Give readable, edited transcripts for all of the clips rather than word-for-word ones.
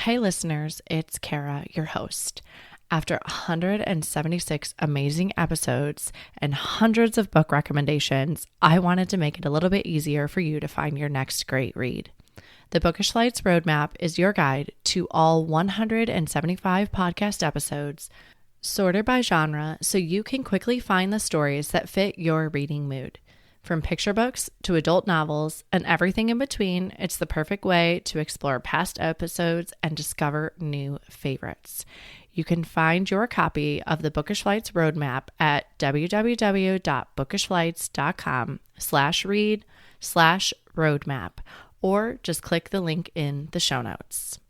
Hey listeners, it's Kara, your host. After 176 amazing episodes and hundreds of book recommendations, I wanted to make it a little bit easier for you to find your next great read. The Bookish Flights Roadmap is your guide to all 175 podcast episodes, sorted by genre so you can quickly find the stories that fit your reading mood. From picture books to adult novels and everything in between, it's the perfect way to explore past episodes and discover new favorites. You can find your copy of the Bookish Flights Roadmap at www.bookishflights.com/read/roadmap, or just click the link in the show notes.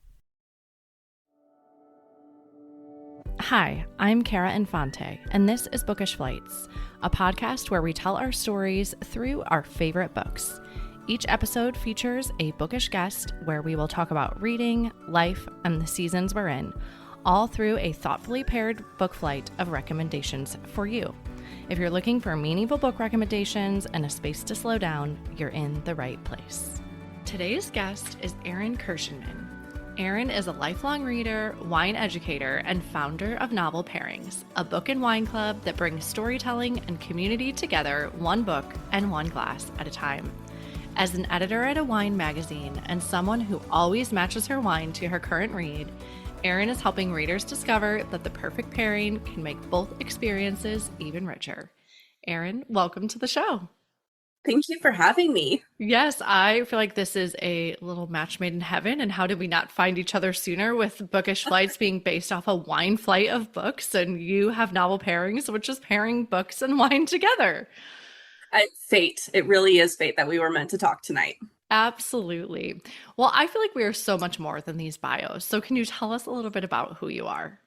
Hi, I'm Kara Infante, and this is Bookish Flights, a podcast where we tell our stories through our favorite books. Each episode features a bookish guest where we will talk about reading, life, and the seasons we're in, all through a thoughtfully paired book flight of recommendations for you. If you're looking for meaningful book recommendations and a space to slow down, you're in the right place. Today's guest is Erin Kirschenmann. Erin is a lifelong reader, wine educator, and founder of Novel Pairings, a book and wine club that brings storytelling and community together one book and one glass at a time. As an editor at a wine magazine and someone who always matches her wine to her current read, Erin is helping readers discover that the perfect pairing can make both experiences even richer. Erin, welcome to the show. Thank you for having me. Yes, I feel like this is a little match made in heaven. And how did we not find each other sooner with Bookish Flights being based off a wine flight of books, and you have Novel Pairings, which is pairing books and wine together. Fate. It really is fate that we were meant to talk tonight. Absolutely. Well, I feel like we are so much more than these bios. So can you tell us a little bit about who you are?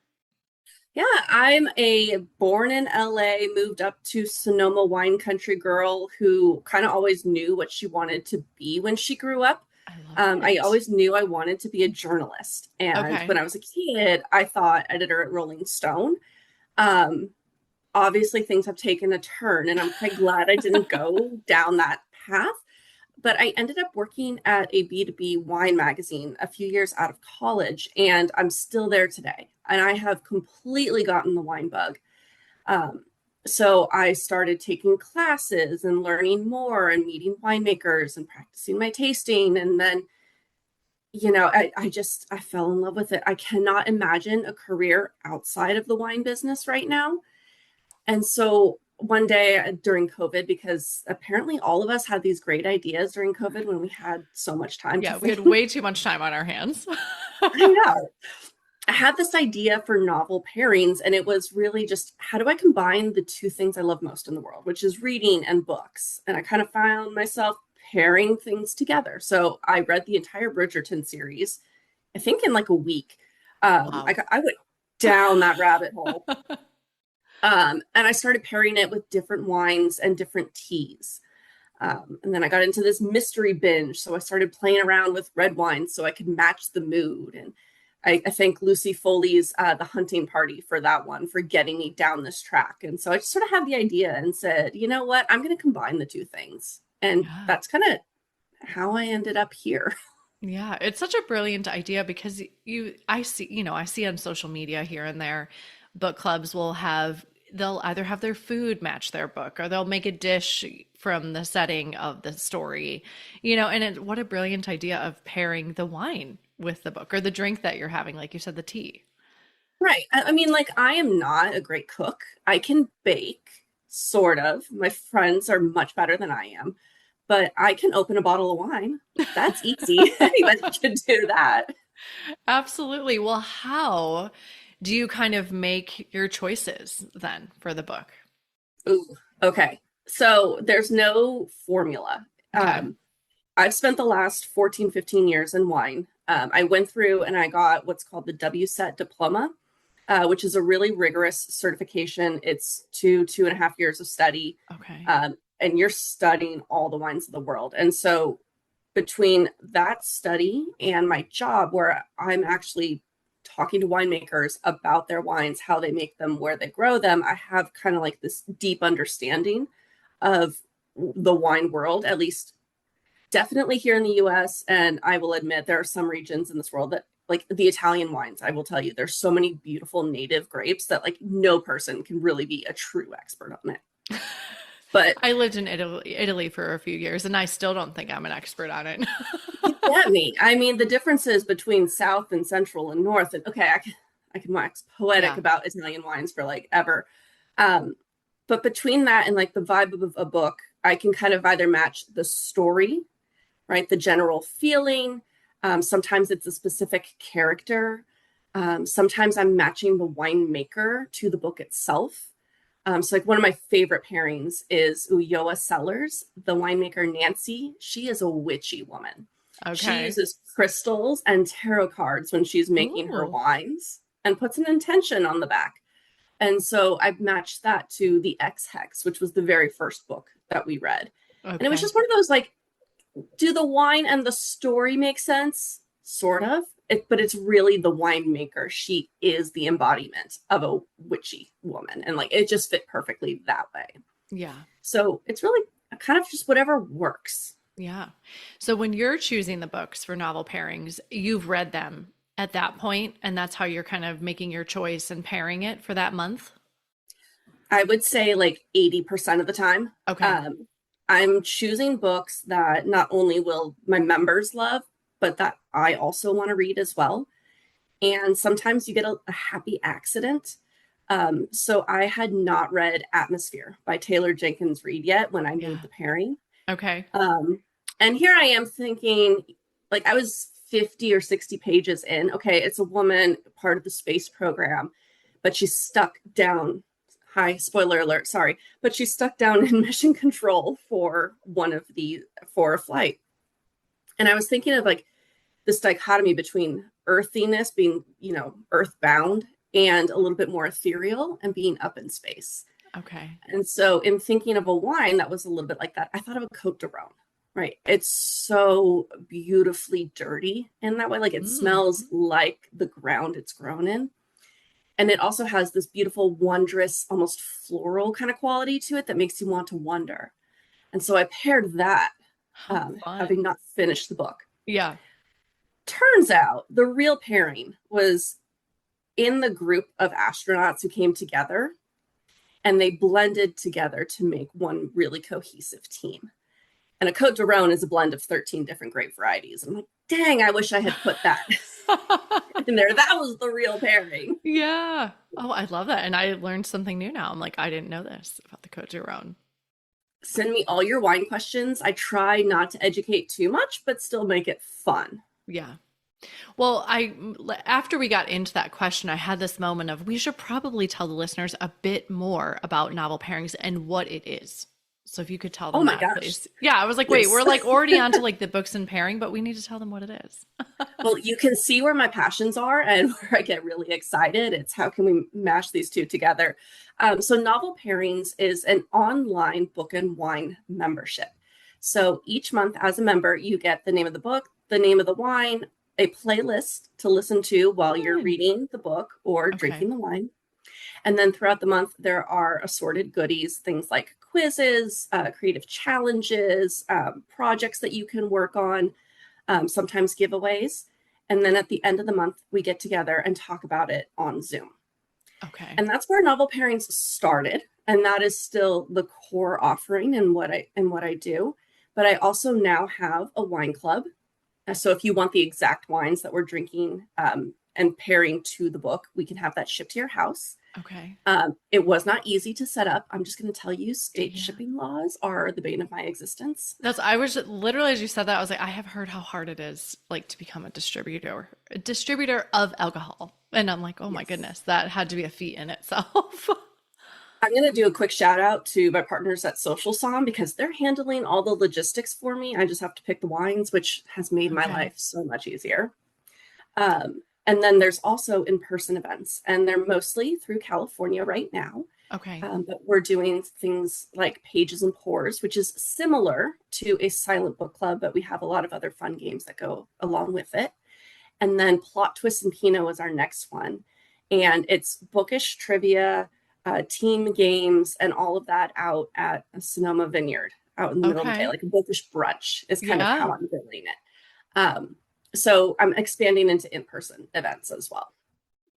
Yeah, I'm a born in LA, moved up to Sonoma wine country girl who kind of always knew what she wanted to be when she grew up. I love I it. always knew I wanted to be a journalist. And Okay. when I was a kid, I thought editor at Rolling Stone. Um, Obviously, things have taken a turn, and I'm quite glad I didn't go down that path. But I ended up working at a B2B wine magazine a few years out of college, and I'm still there today. And I have completely gotten the wine bug. Um, so I started taking classes and learning more and meeting winemakers and practicing my tasting. And then, I fell in love with it. I cannot imagine a career outside of the wine business right now. And so one day during COVID, because apparently all of us had these great ideas during COVID when we had so much time to Yeah, we had think. way too much time on our hands. I know. I had this idea for novel pairings, and it was really just how do I combine the two things I love most in the world, which is reading and books. And I kind of found myself pairing things together. So I read the entire Bridgerton series, I think in like a week. Wow. I went down that rabbit hole. And I started pairing it with different wines and different teas. And then I got into this mystery binge. So I started playing around with red wine so I could match the mood. And I thank Lucy Foley's The Hunting Party for that one, for getting me down this track. And so I just sort of had the idea and said, you know what, I'm going to combine the two things. And Yeah. that's kind of how I ended up here. Yeah, it's such a brilliant idea because I see on social media here and there, book clubs they'll either have their food match their book or they'll make a dish from the setting of the story, and what a brilliant idea of pairing the wine with the book or the drink that you're having, like you said, the tea. Right. I mean, like, I am not a great cook. I can bake, sort of. My friends are much better than I am, but I can open a bottle of wine. That's easy. Anybody can do that. Absolutely. Well, how do you kind of make your choices then for the book? Ooh, okay. So there's no formula. Okay. I've spent the last 14, 15 years in wine. I went through and I got what's called the WSET diploma, which is a really rigorous certification. It's 2.5 years of study. Okay. And you're studying all the wines of the world. And so between that study and my job, where I'm actually talking to winemakers about their wines, how they make them, where they grow them, I have kind of like this deep understanding of the wine world, at least definitely here in the US. And I will admit there are some regions in this world that like the Italian wines, I will tell you, there's so many beautiful native grapes that like no person can really be a true expert on it. But I lived in Italy for a few years, and I still don't think I'm an expert on it. you get me. I mean, the differences between South and Central and North, and okay, I can wax poetic Yeah. about Italian wines for like ever. Um, but between that and like the vibe of a book, I can kind of either match the story, right? The general feeling. Sometimes it's a specific character. Sometimes I'm matching the winemaker to the book itself. So like one of my favorite pairings is Ulloa Cellars, the winemaker Nancy. She is a witchy woman. She Okay. uses crystals and tarot cards when she's making her Ooh. wines and puts an intention on the back. And so I've matched that to the X Hex, which was the very first book that we read. And it was Okay. just one of those like, do the wine and the story make sense? Sort of. But it's really the winemaker. She is the embodiment of a witchy woman. And like it just fit perfectly that way. Yeah. So it's really kind of just whatever works. Yeah. So when you're choosing the books for novel pairings, you've read them at that point, and that's how you're kind of making your choice and pairing it for that month? I would say like 80% of the time. Okay. I'm choosing books that not only will my members love, but that I also want to read as well. And sometimes you get a happy accident. So I had not read Atmosphere by Taylor Jenkins Reid yet when I Yeah. made the pairing. Okay. And here I am thinking, like, I was 50 or 60 pages in. Okay, it's a woman, part of the space program, but she's stuck down. Hi, spoiler alert, sorry. But she's stuck down in mission control for a flight. And I was thinking of like this dichotomy between earthiness, being, earthbound, and a little bit more ethereal and being up in space. Okay. And so in thinking of a wine that was a little bit like that, I thought of a Cote de Rhone, right? It's so beautifully dirty in that way. Like it Mm. smells like the ground it's grown in. And it also has this beautiful, wondrous, almost floral kind of quality to it that makes you want to wonder. And so I paired that, How having fun. not finished the book. Yeah. Turns out the real pairing was in the group of astronauts who came together, and they blended together to make one really cohesive team. And a Cote de Rhone is a blend of 13 different grape varieties. I'm like, dang, I wish I had put that in there. That was the real pairing. Yeah. Oh, I love that. And I learned something new now. I'm like, I didn't know this about the Cote de Rhone. Send me all your wine questions. I try not to educate too much, but still make it fun. Yeah. Well, after we got into that question, I had this moment of we should probably tell the listeners a bit more about novel pairings and what it is. So if you could tell Oh them my that, gosh. please. Yeah, I was like, wait, Yes. we're like already onto like the books and pairing, but we need to tell them what it is. Well, you can see where my passions are and where I get really excited. It's how can we mash these two together? So Novel Pairings is an online book and wine membership. So each month as a member, you get the name of the book, the name of the wine, a playlist to listen to while you're Fun. reading the book or Okay. drinking the wine. And then throughout the month, there are assorted goodies, things like quizzes, creative challenges, projects that you can work on, sometimes giveaways. And then at the end of the month, we get together and talk about it on Zoom. Okay. And that's where Novel Pairings started. And that is still the core offering and what I do. But I also now have a wine club. So if you want the exact wines that we're drinking and pairing to the book, we can have that shipped to your house. Okay. It was not easy to set up. I'm just going to tell you, state shipping laws are the bane of my existence. I was literally, as you said that, I was like, I have heard how hard it is like to become a distributor of alcohol. And I'm like, oh my goodness, that had to be a feat in itself. I'm going to do a quick shout out to my partners at Social Som because they're handling all the logistics for me. I just have to pick the wines, which has made my life so much easier. And then there's also in-person events, and they're mostly through California right now. Okay. But we're doing things like Pages and Pours, which is similar to a silent book club, but we have a lot of other fun games that go along with it. And then Plot Twist and Pinot is our next one. And it's bookish trivia, team games, and all of that out at a Sonoma Vineyard out in the middle of the day, like a bookish brunch is kind of how I'm doing it. So I'm expanding into in-person events as well.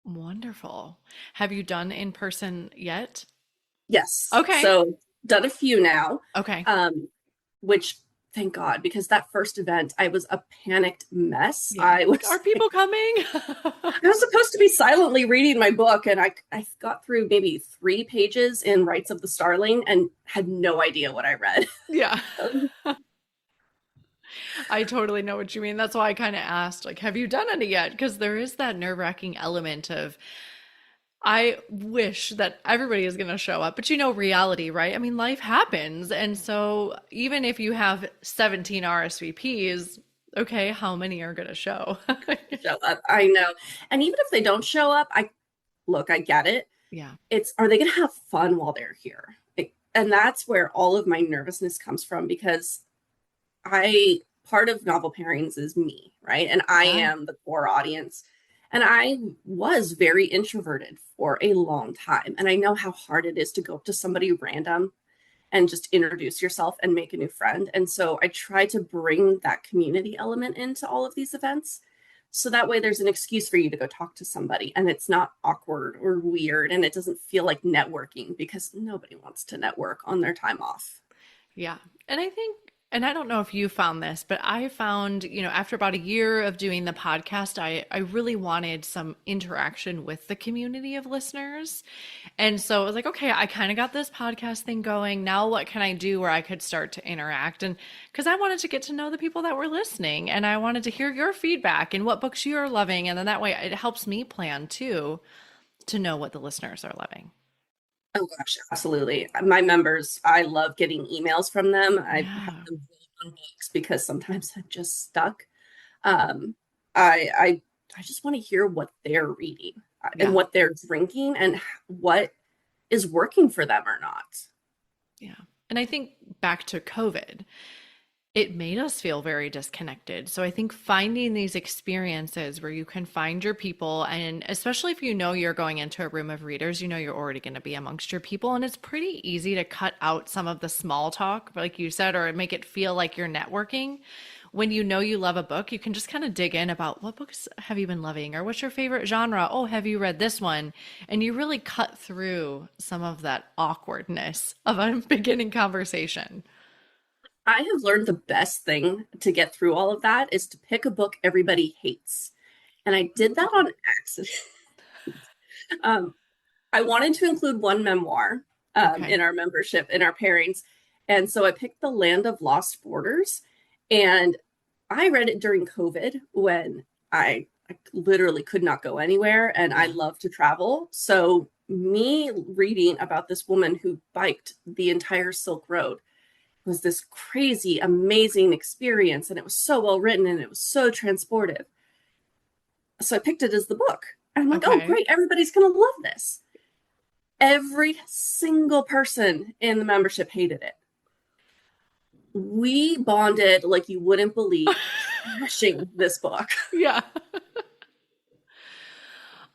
Wonderful. Have you done in person yet? Yes. Okay. So done a few now, Okay. um, which thank God, because that first event, I was a panicked mess. Yeah. Like, are people coming? I was supposed to be silently reading my book, and I got through maybe 3 pages in Rights of the Starling and had no idea what I read. Yeah. I totally know what you mean. That's why I kind of asked, like, have you done any yet? Because there is that nerve-wracking element of, I wish that everybody is going to show up, but reality, right? I mean, life happens. And so even if you have 17 RSVPs, okay, how many are going to show? Show up. I know. And even if they don't show up, I get it. Yeah. It's, are they going to have fun while they're here? And that's where all of my nervousness comes from, because part of Novel Pairings is me, right? And I Yeah. am the core audience. And I was very introverted for a long time. And I know how hard it is to go up to somebody random and just introduce yourself and make a new friend. And so I try to bring that community element into all of these events. So that way there's an excuse for you to go talk to somebody and it's not awkward or weird and it doesn't feel like networking, because nobody wants to network on their time off. Yeah. And I think, and I don't know if you found this, but I found, after about a year of doing the podcast, I really wanted some interaction with the community of listeners. And so I was like, okay, I kind of got this podcast thing going. Now what can I do where I could start to interact? And because I wanted to get to know the people that were listening, and I wanted to hear your feedback and what books you're loving. And then that way it helps me plan too, to know what the listeners are loving. Oh gosh, absolutely. My members, I love getting emails from them. I have Yeah. them on books because sometimes I'm just stuck. Um, I just want to hear what they're reading and Yeah. what they're drinking and what is working for them or not. Yeah. And I think back to COVID, it made us feel very disconnected. So I think finding these experiences where you can find your people, and especially if you're going into a room of readers, you're already going to be amongst your people. And it's pretty easy to cut out some of the small talk, like you said, or make it feel like you're networking. When you love a book, you can just kind of dig in about what books have you been loving, or what's your favorite genre? Oh, have you read this one? And you really cut through some of that awkwardness of a beginning conversation. I have learned the best thing to get through all of that is to pick a book everybody hates. And I did that on accident. um, I wanted to include one memoir Okay. in our membership, in our pairings. And so I picked The Land of Lost Borders. And I read it during COVID when I literally could not go anywhere and I Yeah. love to travel. So, me reading about this woman who biked the entire Silk Road was this crazy, amazing experience. And it was so well written and it was so transportive. So, I picked it as the book. And I'm like, oh, Okay. great, everybody's going to love this. Every single person in the membership hated it. We bonded like you wouldn't believe, trashing this book. Yeah.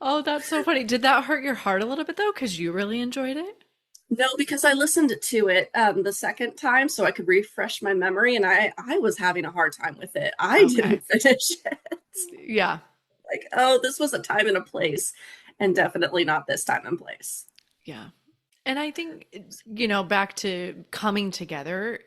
Oh, that's so funny. Did that hurt your heart a little bit though? Because you really enjoyed it? No, because I listened to it the second time so I could refresh my memory, and I was having a hard time with it. I Okay. didn't finish it. Yeah. Like, oh, this was a time and a place, and definitely not this time and place. Yeah. And I think, back to coming together,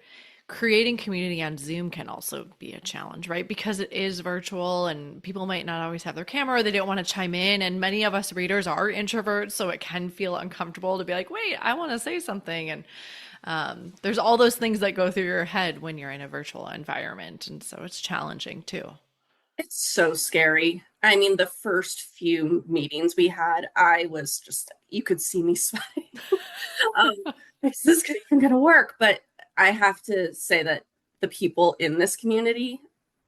creating community on Zoom can also be a challenge, right? Because it is virtual and people might not always have their camera, or they don't want to chime in. And many of us readers are introverts, so it can feel uncomfortable to be like, wait, I want to say something. And there's all those things that go through your head when you're in a virtual environment. And so it's challenging too. It's so scary. I mean, the first few meetings we had, I was just, you could see me sweating. um, is this even going to work? But I have to say that the people in this community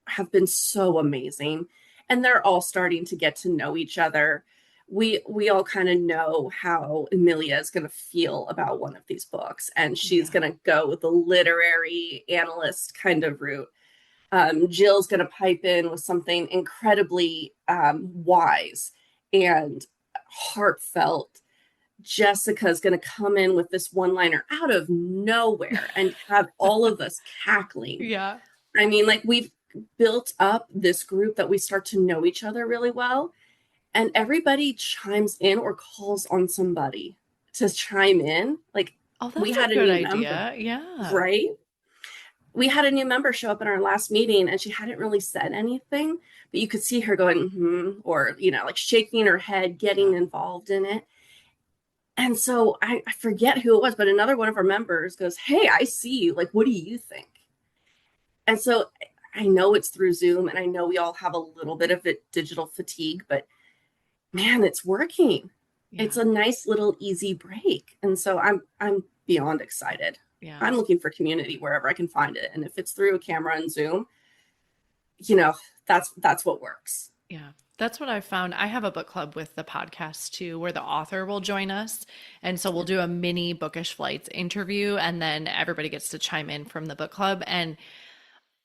have been so amazing, and they're all starting to get to know each other. We all kind of know how Amelia is going to feel about one of these books, and she's Yeah. going to go with the literary analyst kind of route. Jill's going to pipe in with something incredibly wise and heartfelt. Jessica's going to come in with this one liner out of nowhere and have all of us cackling. Yeah. I mean, like built up this group that we start to know each other really well. And everybody chimes in or calls on somebody to chime in. Like Oh, we that's a had a good new member, idea. Yeah. right? We had a new member show up in our last meeting and she hadn't really said anything, but you could see her going, or, like shaking her head, getting Yeah. involved in it. And so I forget who it was, but another one of our members goes, "Hey, I see you. Like, what do you think?" And so I know it's through Zoom and I know we all have a little bit of it digital fatigue, but man, it's working. It's Yeah. a nice little easy break. And so I'm beyond excited. Yeah. I'm looking for community wherever I can find it. And if it's through a camera and Zoom, you know, that's what works. Yeah. That's what I found. I have a book club with the podcast too, where the author will join us. And so we'll do a mini Bookish Flights interview, and then everybody gets to chime in from the book club. And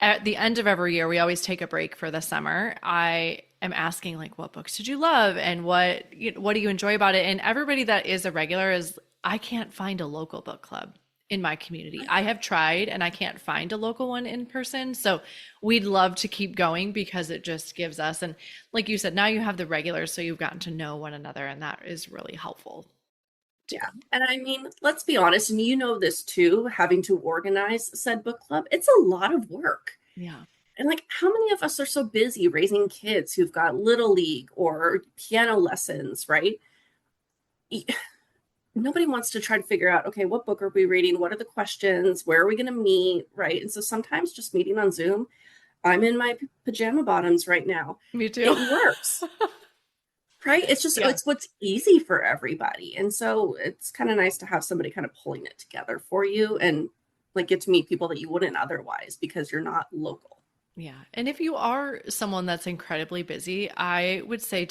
at the end of every year, we always take a break for the summer. I am asking, like, what books did you love and what do you enjoy about it? And everybody that is a regular is, I can't find a local book club in my community. I have tried and I can't find a local one in person. So we'd love to keep going because it just gives us, and like you said, now you have the regulars, so you've gotten to know one another, and that is really helpful too. Yeah. And I mean, let's be honest, and you know this too, having to organize said book club, it's a lot of work. Yeah. And like, how many of us are so busy raising kids who've got little league or piano lessons, right? Nobody wants to try to figure out, okay, what book are we reading? What are the questions? Where are we going to meet? Right. And so sometimes just meeting on Zoom, I'm in my pajama bottoms right now. Me too. It works. Right. It's just, Yeah. it's what's easy for everybody. And so it's kind of nice to have somebody kind of pulling it together for you and like get to meet people that you wouldn't otherwise because you're not local. Yeah. And if you are someone that's incredibly busy, I would say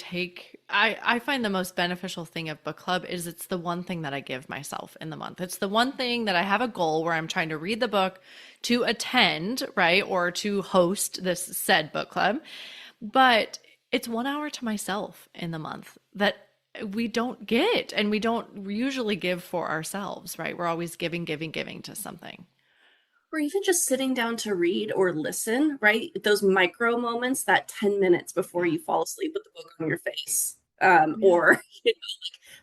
I find the most beneficial thing of book club is it's the one thing that I give myself in the month. It's the one thing that I have a goal where I'm trying to read the book to attend, right? Or to host this said book club. But it's 1 hour to myself in the month that we don't get, and we don't usually give for ourselves, right? We're always giving, giving, giving to something. Or even just sitting down to read or listen, right? Those micro moments, that 10 minutes before Yeah. you fall asleep with the book on your face, Yeah. or like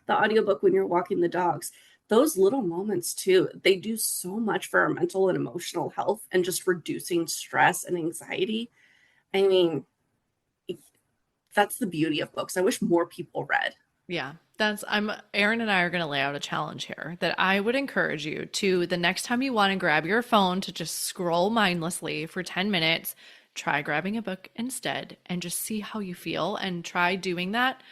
the audiobook when you're walking the dogs. Those little moments too, they do so much for our mental and emotional health and just reducing stress and anxiety. I mean, that's the beauty of books. I wish more people read. Yeah, Erin and I are going to lay out a challenge here that I would encourage you to, the next time you want to grab your phone to just scroll mindlessly for 10 minutes, try grabbing a book instead and just see how you feel, and try doing that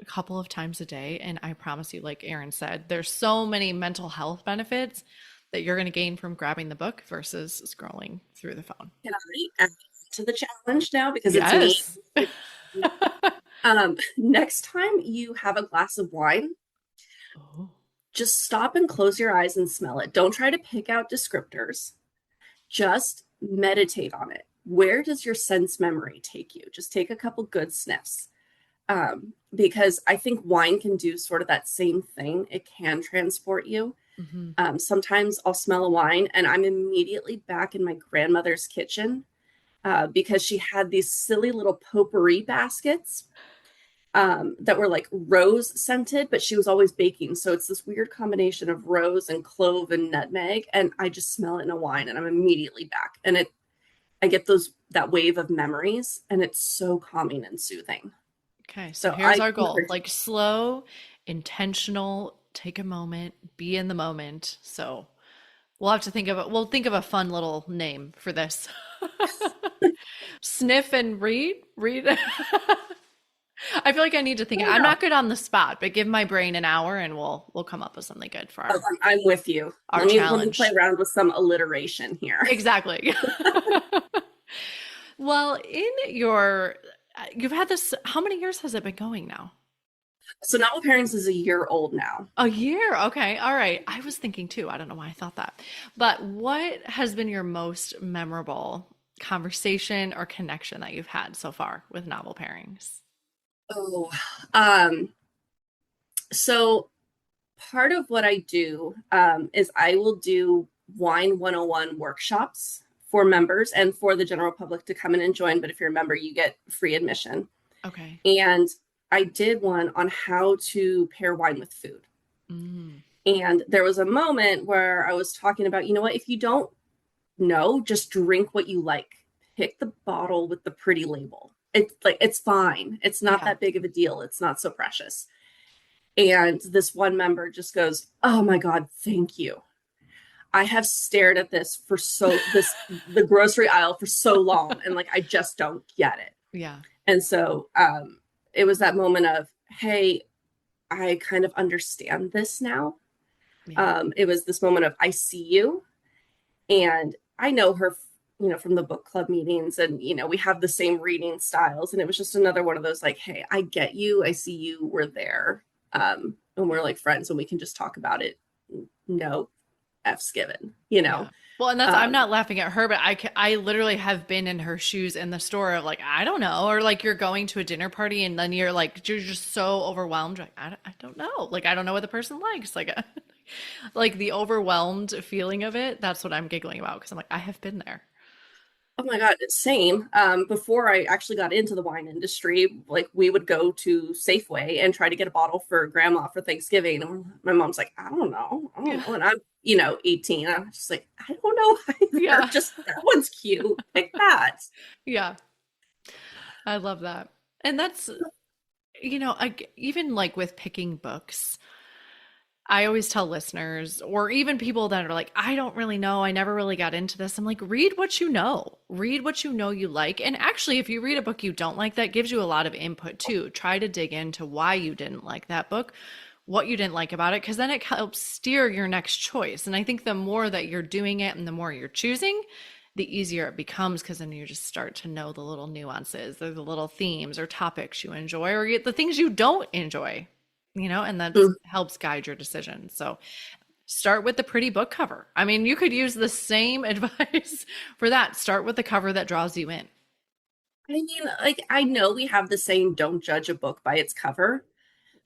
a couple of times a day. And I promise you, like Erin said, there's so many mental health benefits that you're going to gain from grabbing the book versus scrolling through the phone. Can I add to the challenge now because it's me? Yes. Next time you have a glass of wine, Oh, just stop and close your eyes and smell it. Don't try to pick out descriptors. Just meditate on it. Where does your sense memory take you? Just take a couple good sniffs. Because I think wine can do sort of that same thing. It can transport you. mhm. Sometimes I'll smell a wine and I'm immediately back in my grandmother's kitchen because she had these silly little potpourri baskets that were like rose scented, but she was always baking. So it's this weird combination of rose and clove and nutmeg. And I just smell it in a wine and I'm immediately back. And I get that wave of memories and it's so calming and soothing. Okay, so So here's I our goal. encourage, Like slow, intentional, take a moment, be in the moment. So we'll think of a fun little name for this. Sniff and read. Read. I feel like I need to think. I I'm know. not good on the spot, but give my brain an hour and we'll come up with something good for Oh, our I'm with you. our Let me play challenge. around with some alliteration here. Exactly. Well, in your you've had this, how many years has it been going now? So Novel Pairings is a year old now. A year. Okay. All right. I was thinking too. I don't know why I thought that. But what has been your most memorable conversation or connection that you've had so far with novel pairings? Oh, um, so part of what I do is I will do wine 101 workshops for members and for the general public to come in and join. But if you're a member, you get free admission. Okay. And I did one on how to pair wine with food. Mm. And there was a moment where I was talking about, you know what, if you don't know, just drink what you like. Pick the bottle with the pretty label. It's like, it's fine. It's not that big of a deal. It's not so precious. And this one member just goes, oh my God, thank you. I have stared at this for the grocery aisle for so long. And like, I just don't get it. Yeah. And so it was that moment of, hey, I kind of understand this now. Yeah. It was this moment of, I see you. And I know her, you know, from the book club meetings, and, you know, we have the same reading styles. And it was just another one of those, like, hey, I get you. I see you. We're there. And we're like friends, and we can just talk about it. No F's given, you know? Yeah. Well, and that's, I'm not laughing at her, but I literally have been in her shoes in the store of like, I don't know. Or like you're going to a dinner party and then you're just so overwhelmed. Like, I don't know. Like, I don't know what the person likes. Like, like the overwhelmed feeling of it. That's what I'm giggling about. Cause I'm like, I have been there. Oh my God, same. Before I actually got into the wine industry, like we would go to Safeway and try to get a bottle for grandma for Thanksgiving. And my mom's like, I don't know. And I'm, you know, 18. I'm just like, I don't know either. Yeah. Just that one's cute. Pick that. Yeah. I love that. And that's, you know, even like with picking books, I always tell listeners, or even people that are like, I don't really know, I never really got into this. I'm like, read what you know. Read what you know you like. And actually, if you read a book you don't like, that gives you a lot of input too. Try to dig into why you didn't like that book, what you didn't like about it, because then it helps steer your next choice. And I think the more that you're doing it and the more you're choosing, the easier it becomes, because then you just start to know the little nuances or the little themes or topics you enjoy or the things you don't enjoy. You know, and that helps guide your decision. So start with the pretty book cover. I mean, you could use the same advice for that. Start with the cover that draws you in. I mean, like, I know we have the saying, don't judge a book by its cover,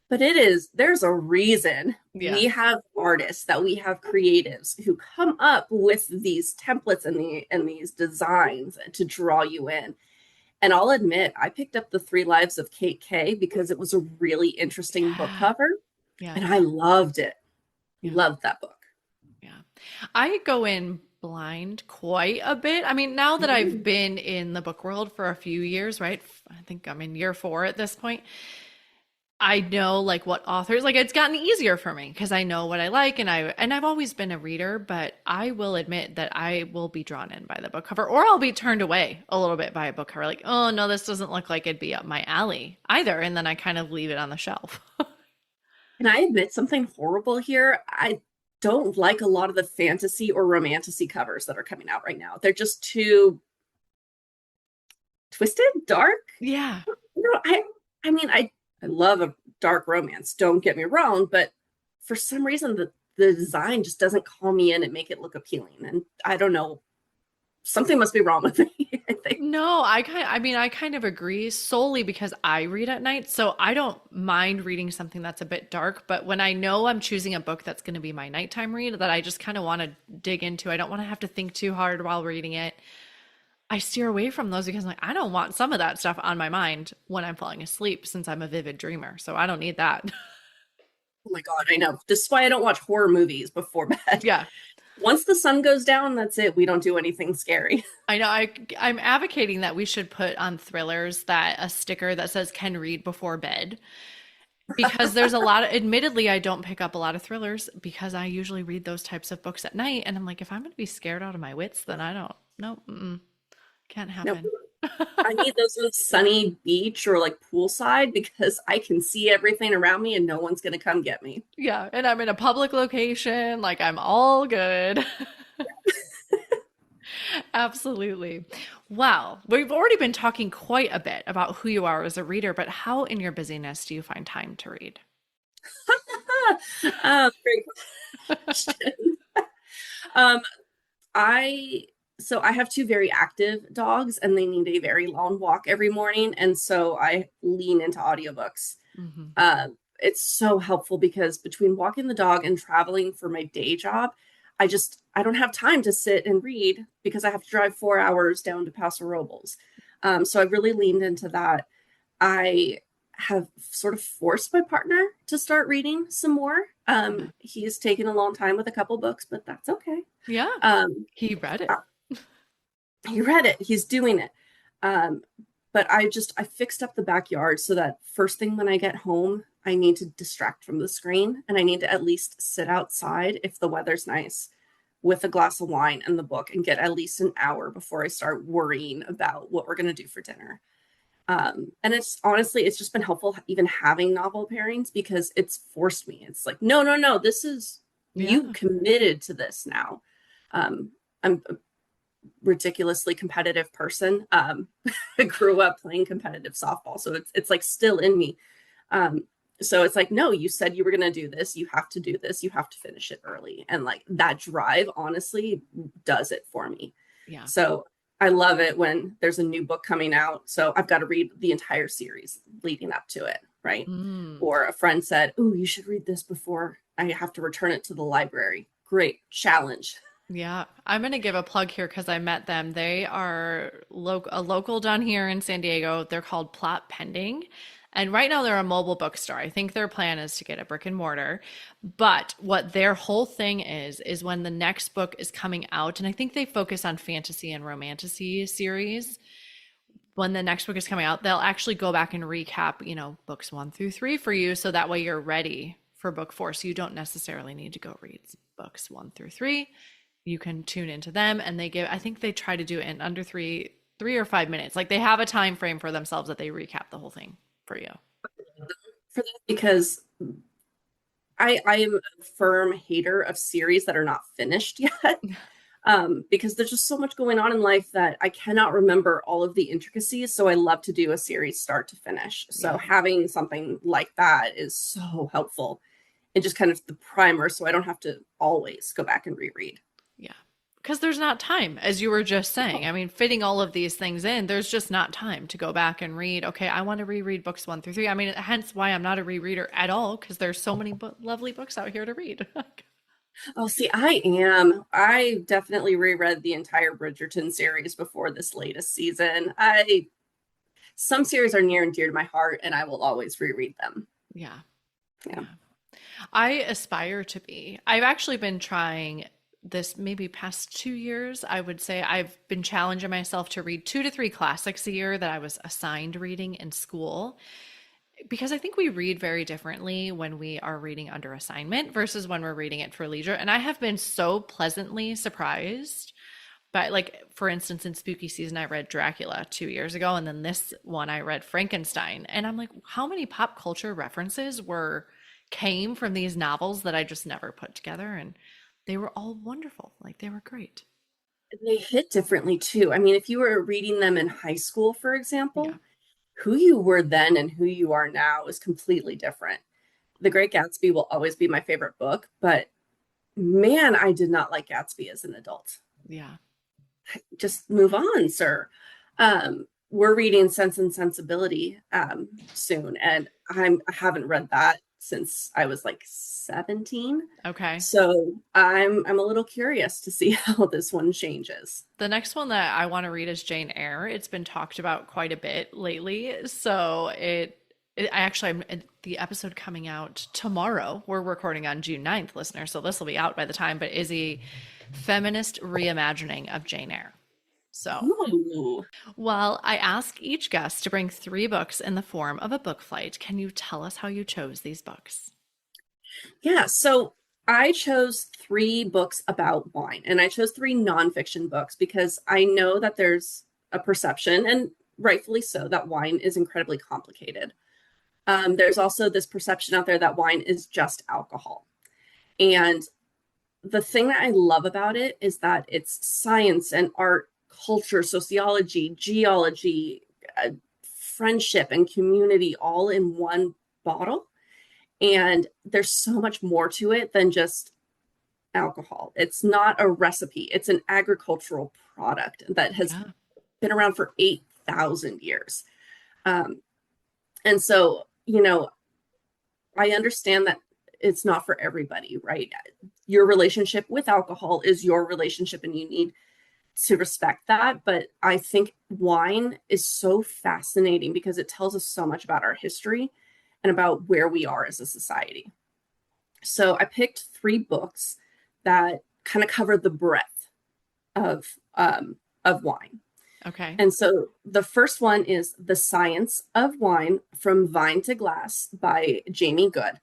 but there's a reason we have artists, that we have creatives who come up with these templates and these designs to draw you in. And I'll admit, I picked up The 3 Lives of Kate Kay because it was a really interesting book cover. Yeah. And I loved it. Loved that book. Yeah. I go in blind quite a bit. I mean, now that I've been in the book world for a few years, right? I think I'm in year 4 at this point. I know like what authors, like it's gotten easier for me because I know what I like, and I've always been a reader, but I will admit that I will be drawn in by the book cover, or I'll be turned away a little bit by a book cover. Like, oh no, this doesn't look like it'd be up my alley either. And then I kind of leave it on the shelf. Can I admit something horrible here? I don't like a lot of the fantasy or romantasy covers that are coming out right now. They're just too twisted, dark. Yeah. You know, I mean, I love a dark romance, don't get me wrong, but for some reason the design just doesn't call me in and make it look appealing. And I don't know, something must be wrong with me, I think. No, I kind of agree, solely because I read at night. So I don't mind reading something that's a bit dark, but when I know I'm choosing a book that's going to be my nighttime read that I just kind of want to dig into, I don't want to have to think too hard while reading it, I steer away from those because I'm like, I don't want some of that stuff on my mind when I'm falling asleep, since I'm a vivid dreamer. So I don't need that. Oh my God, I know. This is why I don't watch horror movies before bed. Yeah. Once the sun goes down, that's it. We don't do anything scary. I know. I'm advocating that we should put on thrillers a sticker that says "can read before bed," because there's a lot of, admittedly, I don't pick up a lot of thrillers because I usually read those types of books at night. And I'm like, if I'm going to be scared out of my wits, then I don't, no, can't happen. Nope. I need those on a sunny beach or like poolside because I can see everything around me and no one's going to come get me. Yeah. And I'm in a public location. Like I'm all good. Absolutely. Well, we've already been talking quite a bit about who you are as a reader, but how in your busyness do you find time to read? Great question. So I have 2 very active dogs and they need a very long walk every morning. And so I lean into audiobooks. Mm-hmm. It's so helpful because between walking the dog and traveling for my day job, I don't have time to sit and read because I have to drive 4 hours down to Paso Robles. So I really leaned into that. I have sort of forced my partner to start reading some more. He's taken a long time with a couple books, but that's okay. Yeah. Um, He read it. uh, he read it. He's doing it. Um, but I fixed up the backyard so that first thing when I get home, I need to distract from the screen and I need to at least sit outside if the weather's nice with a glass of wine and the book and get at least an hour before I start worrying about what we're going to do for dinner. And it's honestly, it's just been helpful even having novel pairings because it's forced me. It's like, no, no, no, this is, you Yeah. committed to this now. I'm a ridiculously competitive person. I grew up playing competitive softball, so it's like still in me. So it's like, no, you said you were going to do this. You have to do this. You have to finish it early. And like that drive, honestly, does it for me. Yeah. So I love it when there's a new book coming out. So I've got to read the entire series leading up to it, right? Mm. Or a friend said, "Oh, you should read this before I have to return it to the library." Great challenge. Yeah, I'm going to give a plug here because I met them. They are a local down here in San Diego. They're called Plot Pending. And right now they're a mobile bookstore. I think their plan is to get a brick and mortar. But what their whole thing is when the next book is coming out, and I think they focus on fantasy and romantasy series. When the next book is coming out, they'll actually go back and recap, books 1 through 3 for you. So that way you're ready for book 4. So you don't necessarily need to go read books 1 through 3. You can tune into them and I think they try to do it in under 3 or 5 minutes. Like they have a time frame for themselves that they recap the whole thing for you. For that because I am a firm hater of series that are not finished yet. Because there's just so much going on in life that I cannot remember all of the intricacies. So I love to do a series start to finish. So Yeah. having something like that is so helpful and just kind of the primer so I don't have to always go back and reread. Yeah. Because there's not time, as you were just saying. I mean, fitting all of these things in, there's just not time to go back and read. Okay, I want to reread books 1 through 3. I mean, hence why I'm not a rereader at all, because there's so many lovely books out here to read. Oh, see, I am. I definitely reread the entire Bridgerton series before this latest season. Some series are near and dear to my heart, and I will always reread them. Yeah. Yeah. Yeah. I aspire to be. I've actually been trying this maybe past 2 years. I would say I've been challenging myself to read 2 to 3 classics a year that I was assigned reading in school because I think we read very differently when we are reading under assignment versus when we're reading it for leisure. And I have been so pleasantly surprised. But like for instance, in spooky season, I read Dracula 2 years ago, and then this one I read Frankenstein. And I'm like, how many pop culture references came from these novels that I just never put together? And they were all wonderful. Like they were great. They hit differently too. I mean, if you were reading them in high school, for Yeah. example, who you were then and who you are now is completely different. The Great Gatsby will always be my favorite book, but man, I did not like Gatsby as an adult. Yeah. Just move on, sir. We're reading Sense and Sensibility soon, and I haven't read that since I was like 17. Okay. So I'm a little curious to see how this one changes. The next one that I want to read is Jane Eyre. It's been talked about quite a bit lately. So I actually, the episode coming out tomorrow. We're recording on June 9th, listener. So this will be out by the time, but is a feminist reimagining of Jane Eyre. So, Ooh. well, I ask each guest to bring 3 books in the form of a book flight. Can you tell us how you chose these books? Yeah, so I chose 3 books about wine, and I chose 3 nonfiction books because I know that there's a perception, and rightfully so, that wine is incredibly complicated. There's also this perception out there that wine is just alcohol. And the thing that I love about it is that it's science and art, culture, sociology, geology, friendship, and community all in one bottle. And there's so much more to it than just alcohol. It's not a recipe, it's an agricultural product that has Yeah. been around for 8,000 years. And so, I understand that it's not for everybody, right? Your relationship with alcohol is your relationship and you need to respect that. But I think wine is so fascinating because it tells us so much about our history and about where we are as a society. So I picked 3 books that kind of cover the breadth of wine. Okay. And so the first one is The Science of Wine from Vine to Glass by Jamie Good.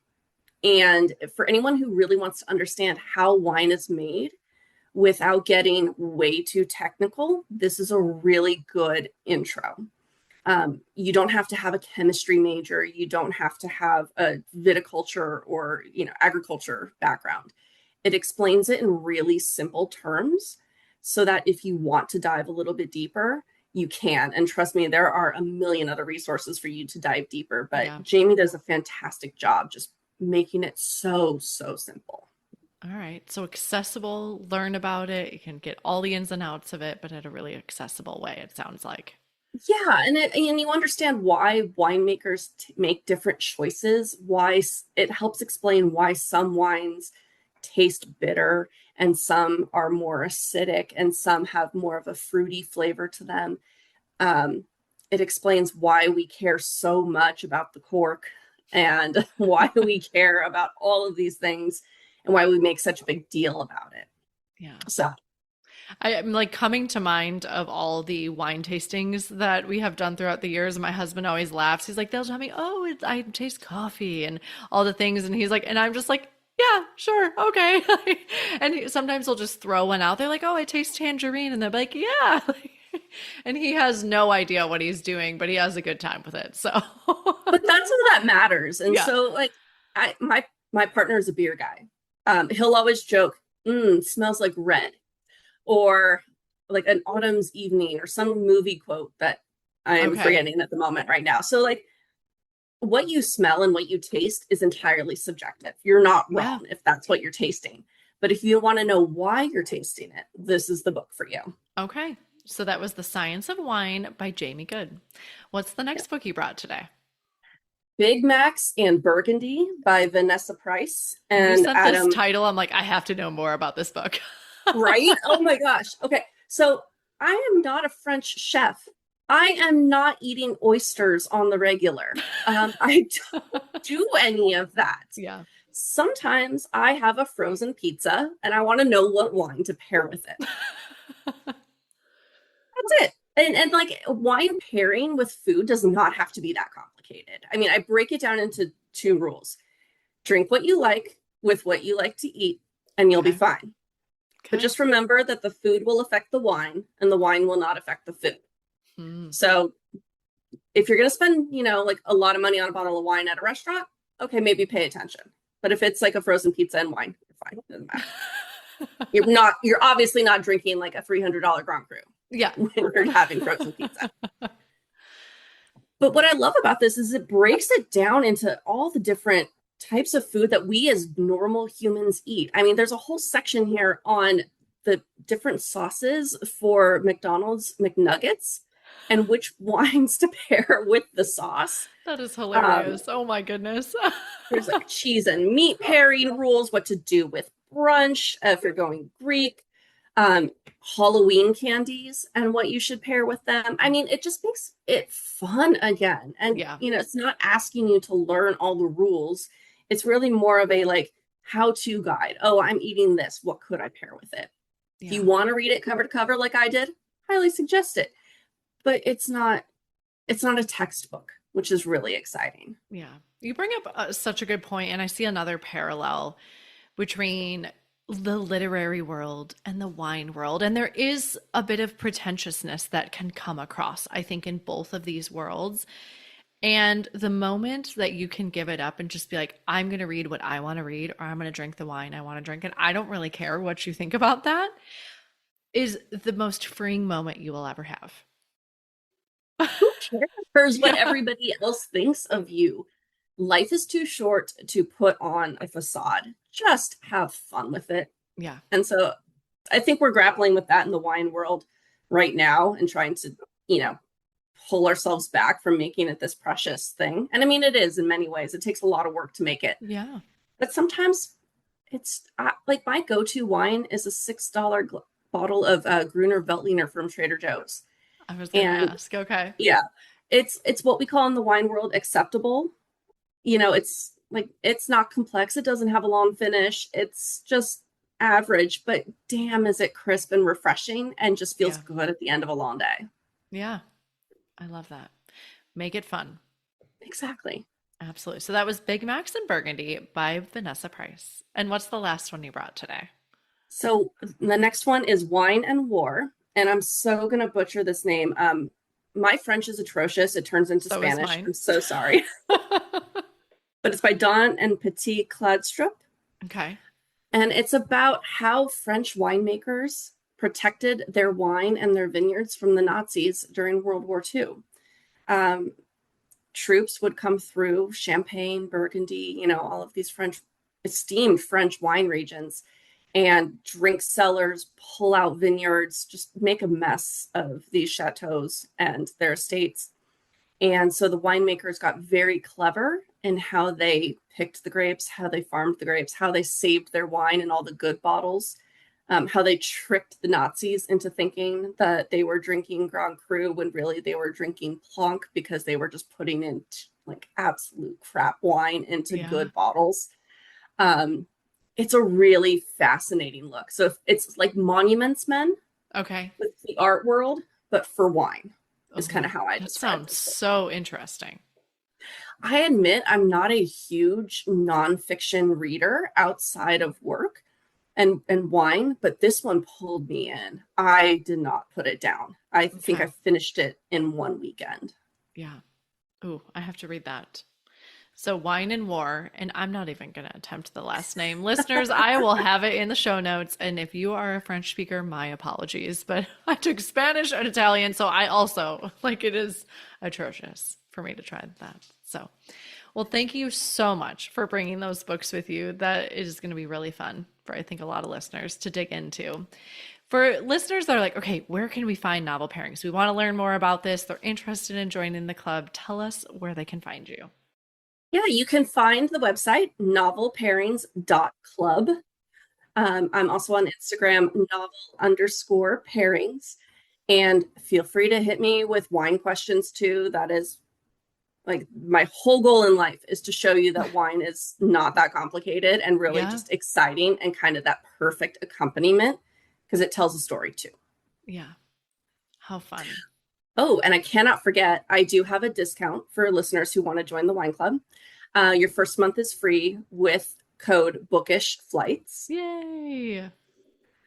And for anyone who really wants to understand how wine is made without getting way too technical, this is a really good intro. You don't have to have a chemistry major. You don't have to have a viticulture or, agriculture background. It explains it in really simple terms so that if you want to dive a little bit deeper, you can. And trust me, there are a million other resources for you to dive deeper. But Jamie does a fantastic job just making it so, so simple. All right. So accessible, learn about it. You can get all the ins and outs of it, but in a really accessible way, it sounds like. Yeah, and you understand why winemakers make different choices, why it helps explain why some wines taste bitter and some are more acidic and some have more of a fruity flavor to them. It explains why we care so much about the cork and why we care about all of these things and why we make such a big deal about it. Yeah. So I'm like coming to mind of all the wine tastings that we have done throughout the years. My husband always laughs. He's like, they'll tell me, oh, I taste coffee and all the things. And he's like, and I'm just like, yeah, sure. Okay. And sometimes he'll just throw one out there like, oh, I taste tangerine. And they're like, yeah. And he has no idea what he's doing, but he has a good time with it. So, but that's all that matters. And yeah. so like my partner is a beer guy. He'll always joke, smells like red, or like an autumn's evening, or some movie quote that I am forgetting at the moment right now. So like what you smell and what you taste is entirely subjective. You're not wrong if that's what you're tasting. But if you want to know why you're tasting it, this is the book for you. Okay. So that was The Science of Wine by Jamie Good. What's the next book you brought today? Big Macs and Burgundy by Vanessa Price. And you sent this title, I'm like, I have to know more about this book. Right? Oh my gosh. Okay. So I am not a French chef. I am not eating oysters on the regular. I don't do any of that. Yeah. Sometimes I have a frozen pizza and I want to know what wine to pair with it. That's it. And like wine pairing with food does not have to be that complicated. I mean, I break it down into 2 rules. Drink what you like with what you like to eat, and you'll be fine. But just remember that the food will affect the wine and the wine will not affect the food. So if you're going to spend, like a lot of money on a bottle of wine at a restaurant, okay, maybe pay attention. But if it's like a frozen pizza and wine, you're fine. It doesn't matter. You're obviously not drinking like a $300 Grand Cru. Yeah. When you're having frozen pizza. But what I love about this is it breaks it down into all the different types of food that we as normal humans eat. I mean, there's a whole section here on the different sauces for McDonald's McNuggets and which wines to pair with the sauce. That is hilarious. Oh my goodness. There's like cheese and meat pairing rules, what to do with brunch if you're going Greek, Halloween candies and what you should pair with them. I mean, it just makes it fun again. And, it's not asking you to learn all the rules. It's really more of a like how-to guide. Oh, I'm eating this. What could I pair with it? If you want to read it cover to cover like I did, highly suggest it. But it's not a textbook, which is really exciting. Yeah. You bring up such a good point, and I see another parallel between the literary world and the wine world. And there is a bit of pretentiousness that can come across, I think, in both of these worlds. And the moment that you can give it up and just be like, I'm going to read what I want to read, or I'm going to drink the wine I want to drink, and I don't really care what you think about that, is the most freeing moment you will ever have. Who cares what everybody else thinks of you? Life is too short to put on a facade. Just have fun with it. Yeah. And so I think we're grappling with that in the wine world right now and trying to, pull ourselves back from making it this precious thing. And I mean, it is in many ways. It takes a lot of work to make it. Yeah. But sometimes it's like my go-to wine is a $6 bottle of Gruner Veltliner from Trader Joe's. I was gonna And ask. Okay. yeah, it's what we call in the wine world acceptable. It's like it's not complex. It doesn't have a long finish. It's just average, but damn, is it crisp and refreshing and just feels Yeah. good at the end of a long day. Yeah. I love that. Make it fun. Exactly. Absolutely. So that was Big Macs and Burgundy by Vanessa Price. And what's the last one you brought today? So the next one is Wine and War, and I'm so gonna butcher this name. My French is atrocious. It turns into So is Spanish. mine. I'm so sorry. But it's by Don and Petit Kladstrup. Okay. And it's about how French winemakers protected their wine and their vineyards from the Nazis during World War II. Um, Troops would come through Champagne, Burgundy, all of these esteemed French wine regions, and drink cellars, pull out vineyards, just make a mess of these chateaus and their estates. And so the winemakers got very clever in how they picked the grapes, how they farmed the grapes, how they saved their wine in all the good bottles, how they tricked the Nazis into thinking that they were drinking Grand Cru when really they were drinking Plonk because they were just putting in like absolute crap wine into Yeah. good bottles. Um, it's a really fascinating look. So it's like Monuments Men Okay. with the art world, but for wine is kind Oh, of how I that describe sounds this book. so interesting. I admit I'm not a huge nonfiction reader outside of work and wine, but this one pulled me in. I did not put it down. I think I Okay. finished it in one weekend. Yeah. Ooh, I have to read that. So Wine and War, and I'm not even going to attempt the last name. Listeners, I will have it in the show notes. And if you are a French speaker, my apologies. But I took Spanish and Italian, so I also, like, it is atrocious for me to try that. So, well, thank you so much for bringing those books with you. That is going to be really fun for, I think, a lot of listeners to dig into. For listeners that are like, okay, where can we find Novel Pairings? We want to learn more about this. They're interested in joining the club. Tell us where they can find you. Yeah, you can find the website novelpairings.club. I'm also on Instagram, novel_pairings. And feel free to hit me with wine questions too. That is like my whole goal in life is to show you that wine is not that complicated and really Yeah. just exciting and kind of that perfect accompaniment because it tells a story too. Yeah. How fun. Oh, and I cannot forget, I do have a discount for listeners who want to join the wine club. Your first month is free with code Bookish Flights. Yay.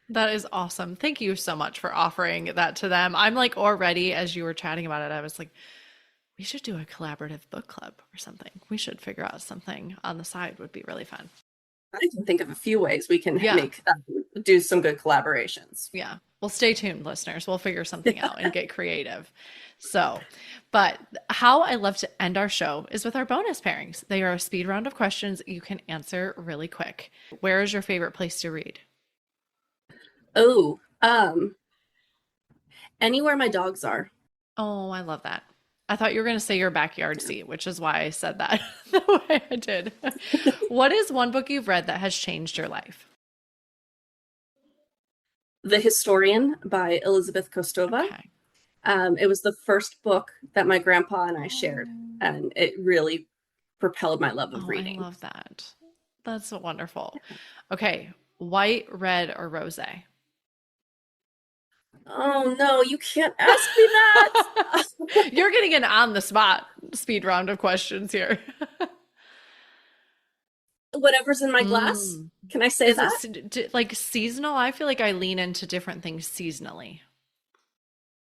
That is awesome. Thank you so much for offering that to them. I'm like already, as you were chatting about it, I was like, we should do a collaborative book club or something. We should figure out something on the side would be really fun. I can think of a few ways we can Yeah. do some good collaborations. Yeah. Well, stay tuned, listeners. We'll figure something out and get creative. So, but how I love to end our show is with our bonus pairings. They are a speed round of questions you can answer really quick. Where is your favorite place to read? Oh, anywhere my dogs are. Oh, I love that. I thought you were going to say your backyard seat, which is why I said that the way I did. What is one book you've read that has changed your life? The Historian by Elizabeth Kostova. Okay. It was the first book that my grandpa and I shared, Oh, and it really propelled my love of oh, I reading. love that. That's so wonderful. Okay. White, red, or rose? Oh no, you can't ask me that. You're getting an on the spot speed round of questions here. Whatever's in my glass. Mm. Can I say Is it that? like seasonal? I feel like I lean into different things seasonally.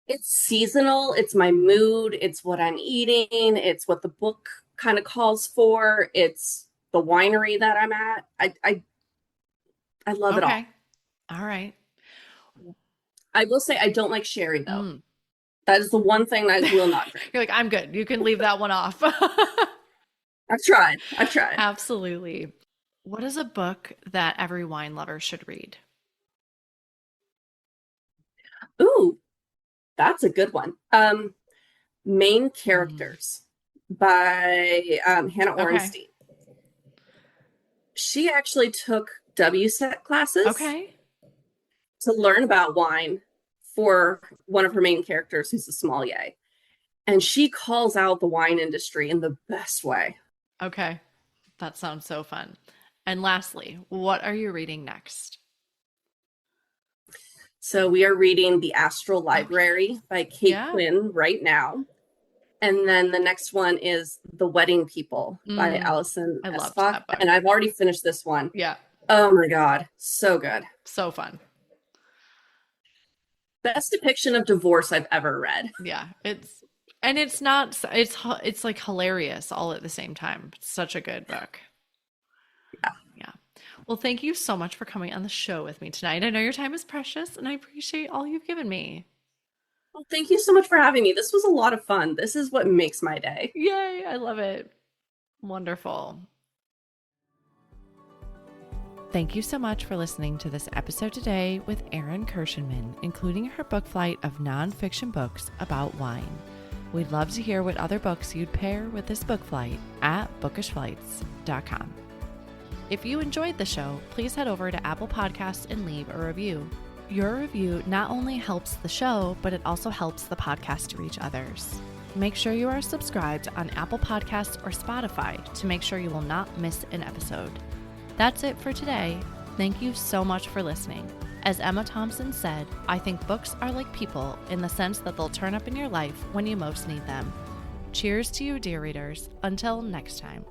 It's seasonal. It's my mood. It's what I'm eating. It's what the book kind of calls for. It's the winery that I'm at. I love it all. Okay. All right. I will say I don't like sherry though. Mm. That is the one thing I will not drink. You're like, I'm good. You can leave that one off. I've tried. I've tried. Absolutely. What is a book that every wine lover should read? Ooh, that's a good one. Main Mm. Characters by Hannah Okay. Orenstein. She actually took WSET classes Okay. to learn about wine for one of her main characters, who's a sommelier. And she calls out the wine industry in the best way. Okay. That sounds so fun. And lastly, what are you reading next? So we are reading The Astral Okay. Library by Kate Yeah. Quinn right now. And then the next one is The Wedding People by Alison I loved Esbach. that book. And I've already finished this one. Yeah. Oh my God, so good. So fun. Best depiction of divorce I've ever read. Yeah. It's not it's like hilarious all at the same time. It's such a good book. Yeah. Yeah. Well, thank you so much for coming on the show with me tonight. I know your time is precious and I appreciate all you've given me. Well, thank you so much for having me. This was a lot of fun. This is what makes my day. Yay, I love it. Wonderful. Thank you so much for listening to this episode today with Erin Kirschenmann, including her book flight of nonfiction books about wine. We'd love to hear what other books you'd pair with this book flight at bookishflights.com. If you enjoyed the show, please head over to Apple Podcasts and leave a review. Your review not only helps the show, but it also helps the podcast to reach others. Make sure you are subscribed on Apple Podcasts or Spotify to make sure you will not miss an episode. That's it for today. Thank you so much for listening. As Emma Thompson said, I think books are like people in the sense that they'll turn up in your life when you most need them. Cheers to you, dear readers. Until next time.